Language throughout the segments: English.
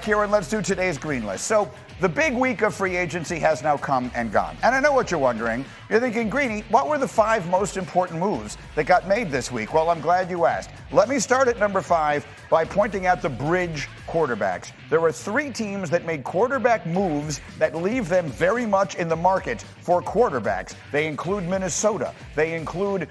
here, and let's do today's green list. So the big week of free agency has now come and gone. And I know what you're wondering. You're thinking, Greeny, what were the 5 most important moves that got made this week? Well, I'm glad you asked. Let me start at number 5 by pointing out the bridge quarterbacks. There were 3 teams that made quarterback moves that leave them very much in the market for quarterbacks. They include Minnesota. They include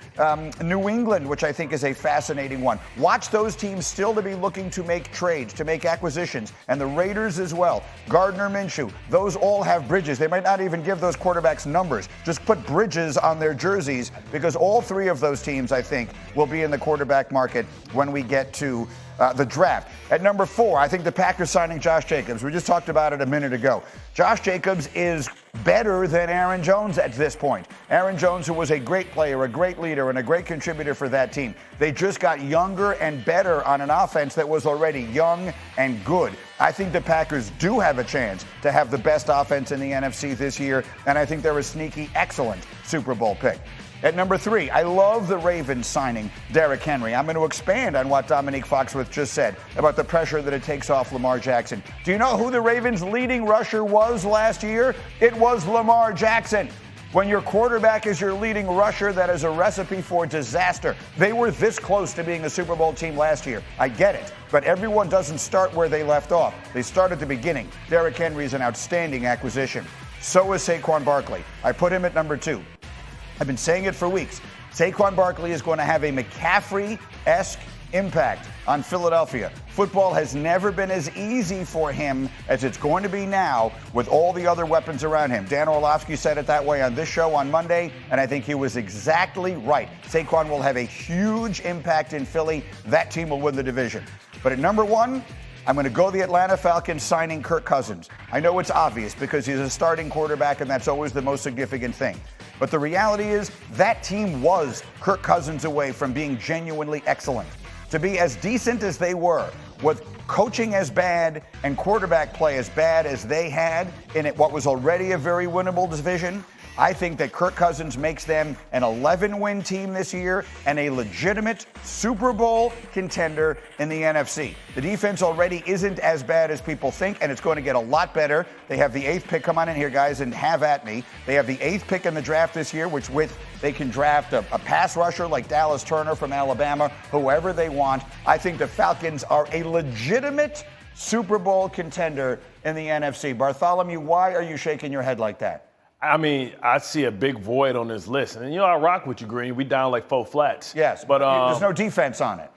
New England, which I think is a fascinating one. Watch those teams still to be looking to make trades, to make acquisitions, and the Raiders as well. Gardner Minshew, those all have bridges. They might not even give those quarterbacks numbers. Just put bridges on their jerseys, because all 3 of those teams, I think, will be in the quarterback market when we get to the draft. At number 4, I think the Packers signing Josh Jacobs. We just talked about it a minute ago. Josh Jacobs is better than Aaron Jones at this point. Aaron Jones, who was a great player, a great leader, and a great contributor for that team. They just got younger and better on an offense that was already young and good. I think the Packers do have a chance to have the best offense in the NFC this year, and I think they're a sneaky, excellent Super Bowl pick. At number 3, I love the Ravens signing Derrick Henry. I'm going to expand on what Dominique Foxworth just said about the pressure that it takes off Lamar Jackson. Do you know who the Ravens' leading rusher was last year? It was Lamar Jackson. When your quarterback is your leading rusher, that is a recipe for disaster. They were this close to being a Super Bowl team last year. I get it, but everyone doesn't start where they left off. They start at the beginning. Derrick Henry is an outstanding acquisition. So is Saquon Barkley. I put him at number 2. I've been saying it for weeks. Saquon Barkley is going to have a McCaffrey-esque impact on Philadelphia. Football has never been as easy for him as it's going to be now with all the other weapons around him. Dan Orlovsky said it that way on this show on Monday, and I think he was exactly right. Saquon will have a huge impact in Philly. That team will win the division. But at number 1, I'm going to go the Atlanta Falcons signing Kirk Cousins. I know it's obvious because he's a starting quarterback, and that's always the most significant thing. But the reality is that team was Kirk Cousins away from being genuinely excellent. To be as decent as they were, with coaching as bad and quarterback play as bad as they had in what was already a very winnable division, I think that Kirk Cousins makes them an 11-win team this year and a legitimate Super Bowl contender in the NFC. The defense already isn't as bad as people think, and it's going to get a lot better. They have the 8th pick. Come on in here, guys, and have at me. They have the 8th pick in the draft this year, which they can draft a pass rusher like Dallas Turner from Alabama, whoever they want. I think the Falcons are a legitimate Super Bowl contender in the NFC. Bartholomew, why are you shaking your head like that? I mean, I see a big void on this list. And, I rock with you, Green. We down like 4 flats. Yes, but there's no defense on it.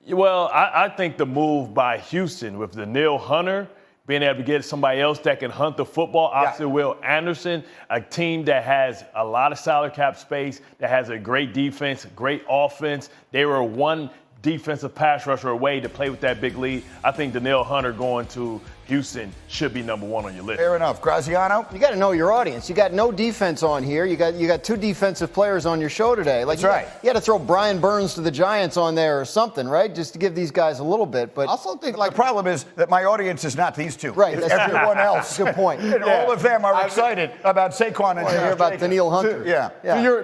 Well, I think the move by Houston with Danielle Hunter, being able to get somebody else that can hunt the football, opposite Will Anderson, a team that has a lot of salary cap space, that has a great defense, great offense. They were one defensive pass rusher away to play with that big lead. I think Danielle Hunter going to Houston should be number 1 on your list. Fair enough. Graziano? You got to know your audience. You got no defense on here. You got 2 defensive players on your show today. That's right. You got to throw Brian Burns to the Giants on there or something, right? Just to give these guys a little bit. But I also think the problem is that my audience is not these 2. Right. It's everyone else. Good point. And all of them are excited about Saquon and hear about Danielle Hunter.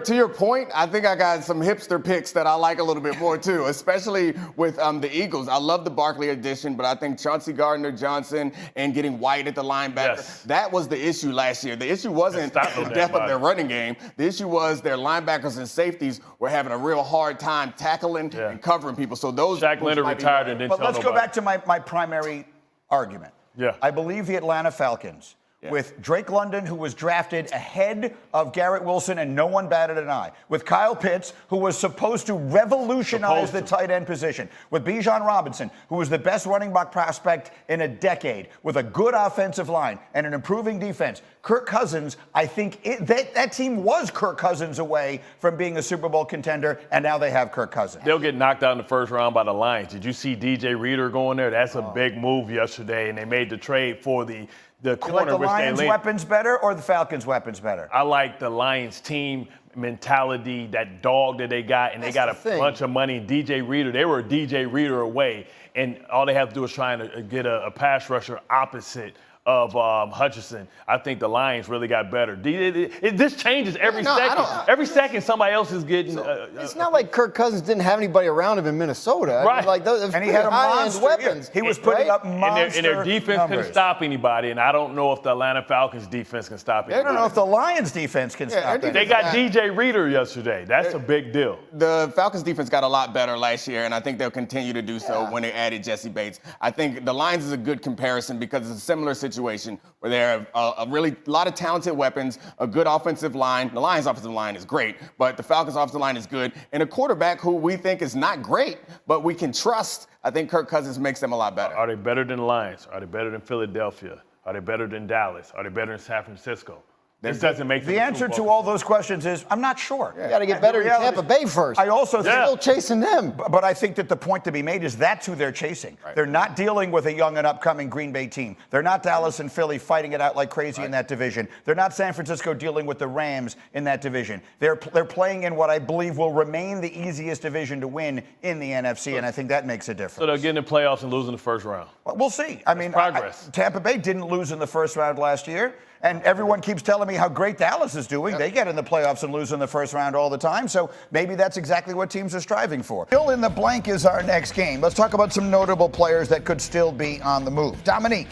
To your point, I think I got some hipster picks that I like a little bit more too, especially with the Eagles. I love the Barkley addition, but I think Chauncey Gardner-Johnson and getting White at the linebacker, that was the issue last year. The issue wasn't the depth of their running game. The issue was their linebackers and safeties were having a real hard time tackling and covering people. So those Shaq Leonard retired and didn't But tell let's nobody. go back to my primary argument. Yeah. I believe the Atlanta Falcons, with Drake London, who was drafted ahead of Garrett Wilson and no one batted an eye, with Kyle Pitts, who was supposed to revolutionize the tight end position, with Bijan Robinson, who was the best running back prospect in a decade, with a good offensive line and an improving defense. Kirk Cousins, I think that team was Kirk Cousins away from being a Super Bowl contender, and now they have Kirk Cousins. They'll get knocked out in the first round by the Lions. Did you see DJ Reader going there? That's a big move yesterday, and they made the trade for the corner. You like the Lions' weapons better or the Falcons' weapons better? I like the Lions team mentality, that dog that they got, and they got a bunch of money. DJ Reader, they were DJ Reader away, and all they have to do is try and get a pass rusher opposite of Hutchinson, I think the Lions really got better. This changes every second. Every second, somebody else is getting. It's not like Kirk Cousins didn't have anybody around him in Minnesota. Right. Like those, and he had a monster weapons. He was putting up monster and their defense numbers. couldn't stop anybody, and I don't know if the Atlanta Falcons defense can stop anybody. I don't know if the Lions defense can stop it. They got DJ Reader yesterday. That's a big deal. The Falcons defense got a lot better last year, and I think they'll continue to do so when they added Jesse Bates. I think the Lions is a good comparison because it's a similar situation where they have a lot of talented weapons, a good offensive line. The Lions' offensive line is great, but the Falcons' offensive line is good, and a quarterback who we think is not great, but we can trust. I think Kirk Cousins makes them a lot better. Are they better than the Lions? Are they better than Philadelphia? Are they better than Dallas? Are they better than San Francisco? This doesn't make the answer to all those questions is I'm not sure. You got to get better in Tampa Bay first. I also think still chasing them. But I think that the point to be made is that's who they're chasing. Right. They're not dealing with a young and upcoming Green Bay team. They're not Dallas and Philly fighting it out like crazy in that division. They're not San Francisco dealing with the Rams in that division. They're playing in what I believe will remain the easiest division to win in the NFC, and I think that makes a difference. So they'll get in the playoffs and lose in the first round. Well, we'll see. I mean, progress. Tampa Bay didn't lose in the first round last year. And everyone keeps telling me how great Dallas is doing. They get in the playoffs and lose in the first round all the time. So maybe that's exactly what teams are striving for. Fill in the blank is our next game. Let's talk about some notable players that could still be on the move. Dominique,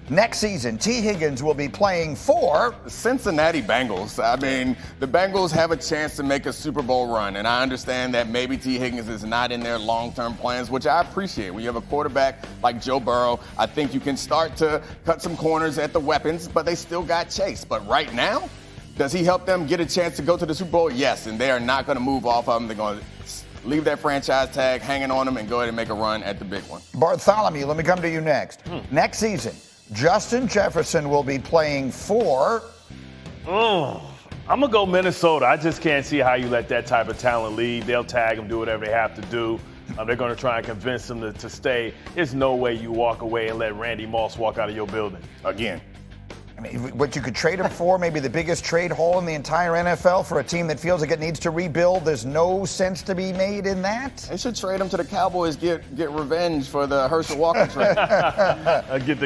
next season, T. Higgins will be playing for the Cincinnati Bengals. I mean, the Bengals have a chance to make a Super Bowl run, and I understand that maybe T. Higgins is not in their long-term plans, which I appreciate. When you have a quarterback like Joe Burrow, I think you can start to cut some corners at the weapons, but they still got Chase. But right now, does he help them get a chance to go to the Super Bowl? Yes, and they are not going to move off of him. They're going to leave that franchise tag hanging on them and go ahead and make a run at the big one. Bartholomew, let me come to you next. Next season, Justin Jefferson will be playing for. I'm going to go Minnesota. I just can't see how you let that type of talent leave. They'll tag him, do whatever they have to do. They're going to try and convince him to stay. There's no way you walk away and let Randy Moss walk out of your building again. I mean, what you could trade him for, maybe the biggest trade haul in the entire NFL for a team that feels like it needs to rebuild. There's no sense to be made in that. They should trade him to the Cowboys, get revenge for the Herschel Walker trade.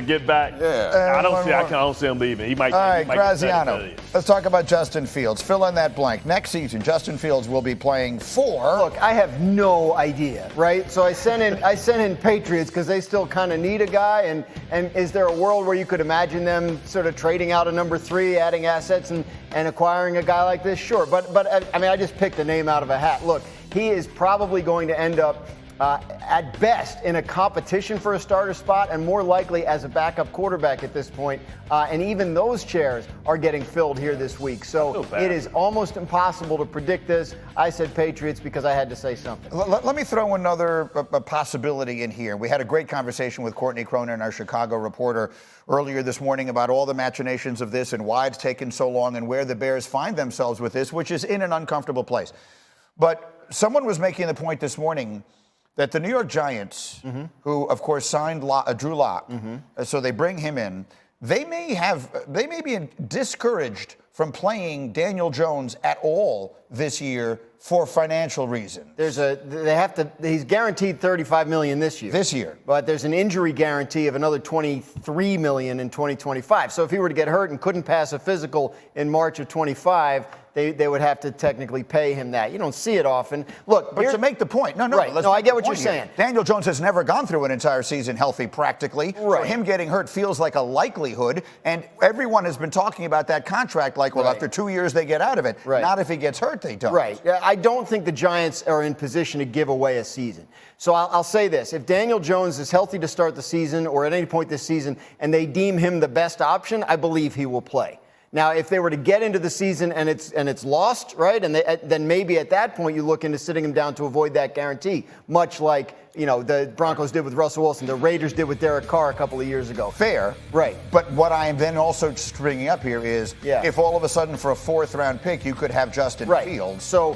Get back. Yeah. I don't see him leaving. He might. All right, he might Graziano. Let's talk about Justin Fields. Fill in that blank. Next season, Justin Fields will be playing for. Look, I have no idea, right? So I sent in Patriots because they still kind of need a guy. And is there a world where you could imagine them sort of trading out a number 3, adding assets and acquiring a guy like this? Sure. But I mean, I just picked a name out of a hat. Look, he is probably going to end up at best in a competition for a starter spot and more likely as a backup quarterback at this point. And even those chairs are getting filled here this week. So it is almost impossible to predict this. I said Patriots because I had to say something. Let me throw another possibility in here. We had a great conversation with Courtney Cronin, our Chicago reporter, earlier this morning about all the machinations of this and why it's taken so long and where the Bears find themselves with this, which is in an uncomfortable place. But someone was making the point this morning that the New York Giants, who of course signed Drew Lock, so they bring him in, they may be discouraged from playing Daniel Jones at all this year for financial reasons. He's guaranteed $35 million this year. But there's an injury guarantee of another $23 million in 2025. So if he were to get hurt and couldn't pass a physical in March of 25, they would have to technically pay him that. You don't see it often. Look, but to make the point, I get what you're saying. Daniel Jones has never gone through an entire season healthy practically. Right. So him getting hurt feels like a likelihood, and everyone has been talking about that contract like, well, after 2 years they get out of it. Right. Not if he gets hurt, they don't. Right. I don't think the Giants are in position to give away a season. So I'll say this. If Daniel Jones is healthy to start the season or at any point this season and they deem him the best option, I believe he will play. Now, if they were to get into the season and it's lost, right, and then maybe at that point you look into sitting him down to avoid that guarantee, much like the Broncos did with Russell Wilson, the Raiders did with Derek Carr a couple of years ago. Fair, right? But what I am then also stringing up here is, if all of a sudden for a 4th-round pick you could have Justin Fields. So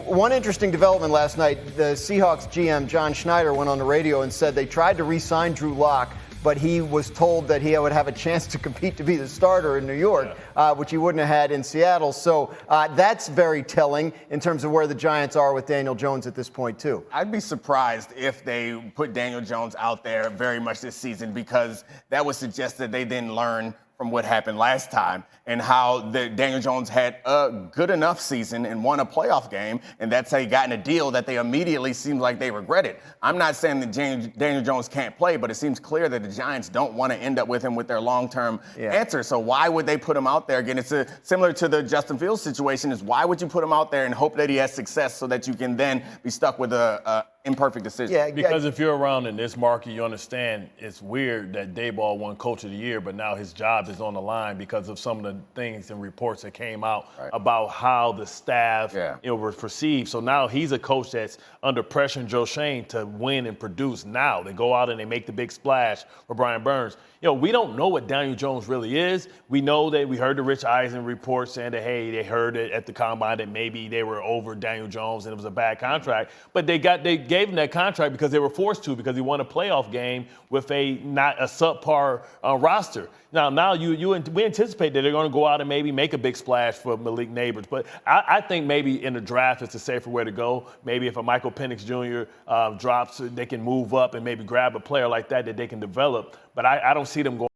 one interesting development last night: the Seahawks GM John Schneider went on the radio and said they tried to re-sign Drew Lock but he was told that he would have a chance to compete to be the starter in New York, which he wouldn't have had in Seattle. So that's very telling in terms of where the Giants are with Daniel Jones at this point, too. I'd be surprised if they put Daniel Jones out there very much this season, because that would suggest that they didn't learn from what happened last time and how Daniel Jones had a good enough season and won a playoff game, and that's how he got in a deal that they immediately seemed like they regretted. I'm not saying that Daniel Jones can't play, but it seems clear that the Giants don't want to end up with him with their long-term answer. So why would they put him out there? Again, it's similar to the Justin Fields situation, is why would you put him out there and hope that he has success so that you can then be stuck with a imperfect decision? Yeah, because if you're around in this market, you understand it's weird that Daboll won Coach of the Year, but now his job is on the line because of some of the things and reports that came out about how the staff was perceived. So now he's a coach that's under pressure in Joe Shane to win and produce now. They go out and they make the big splash for Brian Burns. We don't know what Daniel Jones really is. We know that we heard the Rich Eisen report saying that, hey, they heard it at the combine that maybe they were over Daniel Jones and it was a bad contract. But they gave him that contract because they were forced to, because he won a playoff game with not a subpar roster. Now we anticipate that they're going to go out and maybe make a big splash for Malik Neighbors. But I think maybe in the draft it's a safer way to go. Maybe if a Michael Penix Jr. Drops, they can move up and maybe grab a player like that they can develop. But I don't see them going